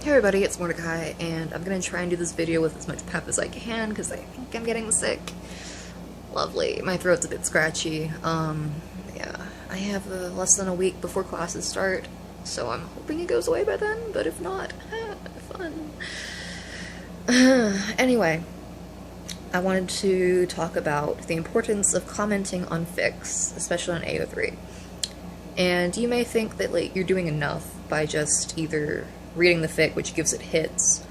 Hey everybody, it's Mordecai, and I'm gonna try and do this video with as much pep as I can, because I think I'm getting sick. Lovely. My throat's a bit scratchy. Yeah. I have less than a week before classes start, so I'm hoping it goes away by then, but if not, fun. Anyway, I wanted to talk about the importance of commenting on fics, especially on AO3. And you may think that like you're doing enough by just either reading the fic, which gives it hits,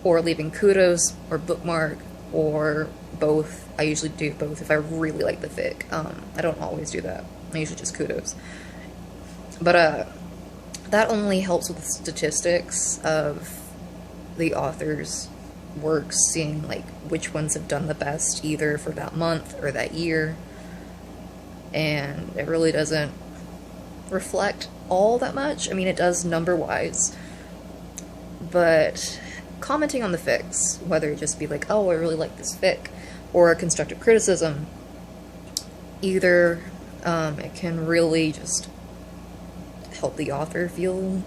or leaving kudos, or bookmark, or both. I usually do both if I really like the fic. I don't always do that. I usually just kudos. But that only helps with the statistics of the author's works, seeing like which ones have done the best either for that month or that year. And it really doesn't reflect all that much. I mean, it does number-wise, but commenting on the fics, whether it just be like, oh, I really like this fic, or a constructive criticism, either it can really just help the author feel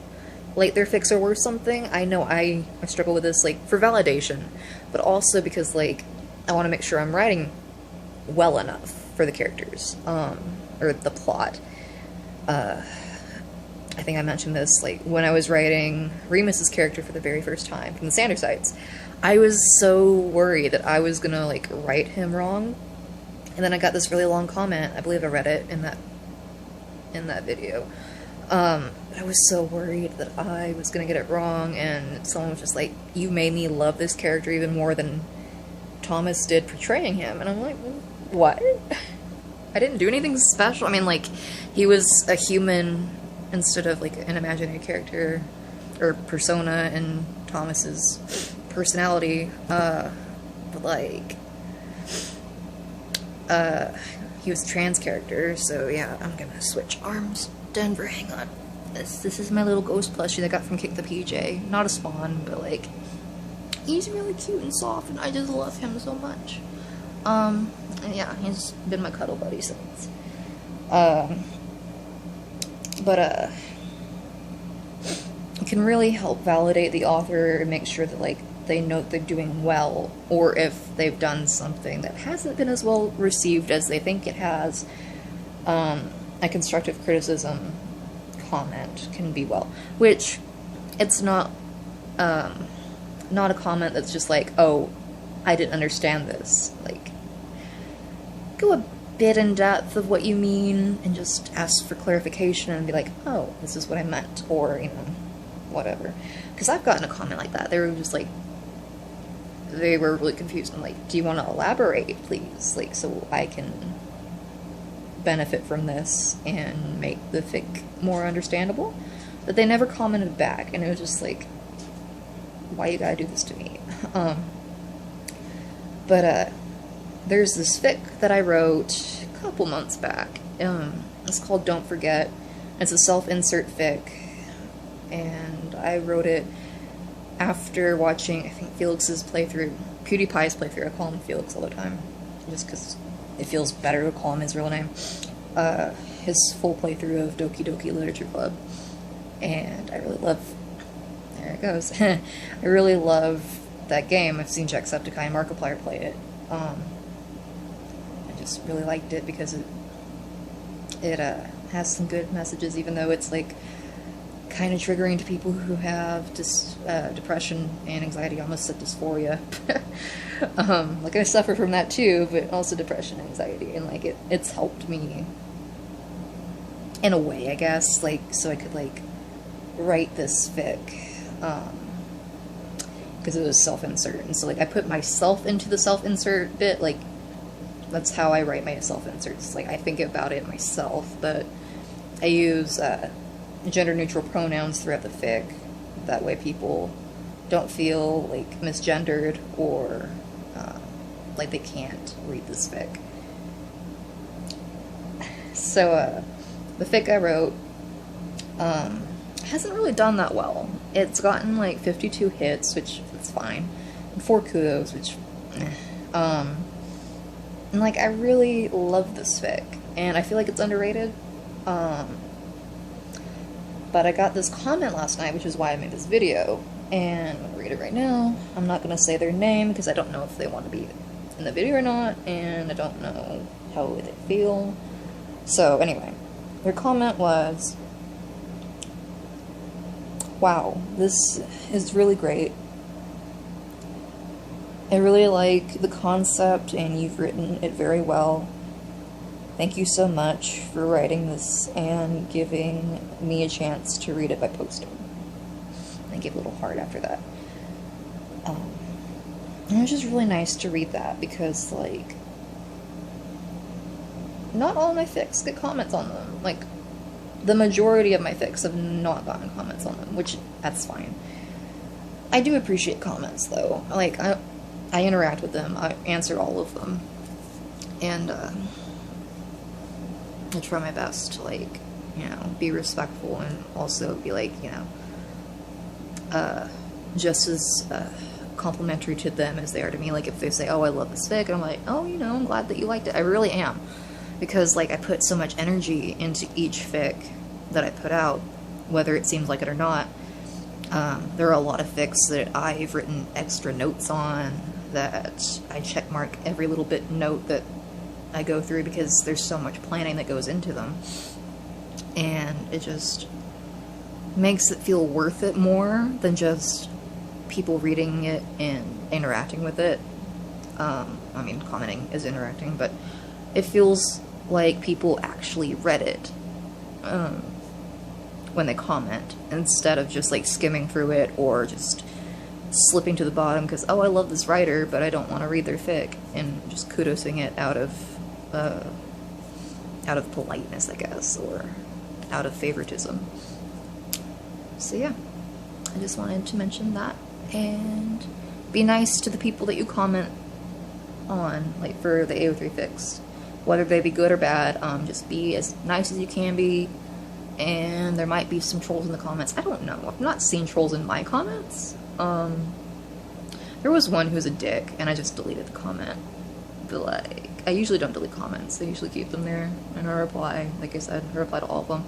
like their fics are worth something. I know I struggle with this, like, for validation, but also because, like, I want to make sure I'm writing well enough for the characters, or the plot. I think I mentioned this, like, when I was writing Remus's character for the very first time from the Sandersites, I was so worried that I was gonna, like, write him wrong, and then I got this really long comment, I believe I read it in that video, I was so worried that I was gonna get it wrong, and someone was just like, you made me love this character even more than Thomas did portraying him, and I'm like, what? I didn't do anything special. I mean, like, he was a human instead of, like, an imaginary character or persona in Thomas's personality, but, like, he was a trans character, so yeah, I'm gonna switch arms. Denver, hang on. This is my little ghost plushie that I got from Kick the PJ. Not a spawn, but, like, he's really cute and soft, and I just love him so much. And yeah, he's been my cuddle buddy since. But it can really help validate the author and make sure that, like, they know they're doing well, or if they've done something that hasn't been as well received as they think it has. A constructive criticism comment can be well, which it's not a comment that's just like, oh, I didn't understand this. Like, go a bit in depth of what you mean and just ask for clarification and be like, oh, this is what I meant, or, you know, whatever. Because I've gotten a comment like that. They were just like, they were really confused. I'm like, do you want to elaborate, please? Like, so I can benefit from this and make the fic more understandable? But they never commented back, and it was just like, why you gotta do this to me? But there's this fic that I wrote a couple months back. It's called Don't Forget. It's a self-insert fic, and I wrote it after watching, I think, Felix's playthrough, PewDiePie's playthrough. I call him Felix all the time, just because it feels better to call him his real name. His full playthrough of Doki Doki Literature Club, and I really love, there it goes, I really love that game. I've seen Jacksepticeye and Markiplier play it. I just really liked it because it has some good messages, even though it's, like, kind of triggering to people who have depression and anxiety. I almost said dysphoria. Like, I suffer from that too, but also depression and anxiety, and, like, it's helped me in a way, I guess, like, so I could, like, write this fic, because it was self-insert, and so, like, I put myself into the self-insert bit. Like, that's how I write my self-inserts. Like, I think about it myself, but I use gender-neutral pronouns throughout the fic. That way people don't feel, like, misgendered or like they can't read this fic. So the fic I wrote hasn't really done that well. It's gotten, like, 52 hits, which is fine, and 4 kudos, which and, like, I really love this fic, and I feel like it's underrated. But but I got this comment last night, which is why I made this video, and I'm gonna read it right now. I'm not gonna say their name because I don't know if they want to be in the video or not, and I don't know how they feel. So anyway, their comment was, "Wow, this is really great. I really like the concept and you've written it very well. Thank you so much for writing this and giving me a chance to read it by posting." I gave a little heart after that. And it was just really nice to read that because, like, not all of my fics get comments on them. Like, the majority of my fics have not gotten comments on them, which, that's fine. I do appreciate comments, though. Like, I interact with them. I answer all of them. And, I try my best to, like, you know, be respectful and also be, like, you know, just as complimentary to them as they are to me. Like, if they say, "Oh, I love this fic," and I'm like, "Oh, you know, I'm glad that you liked it." I really am. Because, like, I put so much energy into each fic that I put out, whether it seems like it or not. There are a lot of fics that I've written extra notes on, that I checkmark every little bit note that I go through because there's so much planning that goes into them. And it just makes it feel worth it more than just people reading it and interacting with it. I mean, commenting is interacting, but it feels like people actually read it when they comment, instead of just, like, skimming through it or just slipping to the bottom because, oh, I love this writer, but I don't want to read their fic, and just kudosing it out of politeness, I guess, or out of favoritism. So yeah, I just wanted to mention that, and be nice to the people that you comment on, like, for the AO3 fics. Whether they be good or bad, just be as nice as you can be, and there might be some trolls in the comments. I don't know. I've not seen trolls in my comments. There was one who was a dick, and I just deleted the comment. But, like, I usually don't delete comments. I usually keep them there, and I reply. Like I said, I reply to all of them.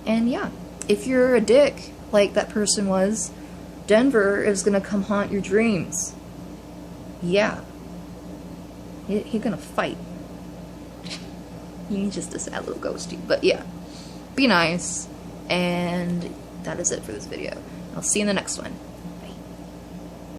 And yeah, if you're a dick, like that person was, Denver is gonna come haunt your dreams. Yeah. He's gonna fight. He's just a sad little ghosty. But yeah, be nice, and that is it for this video. I'll see you in the next one.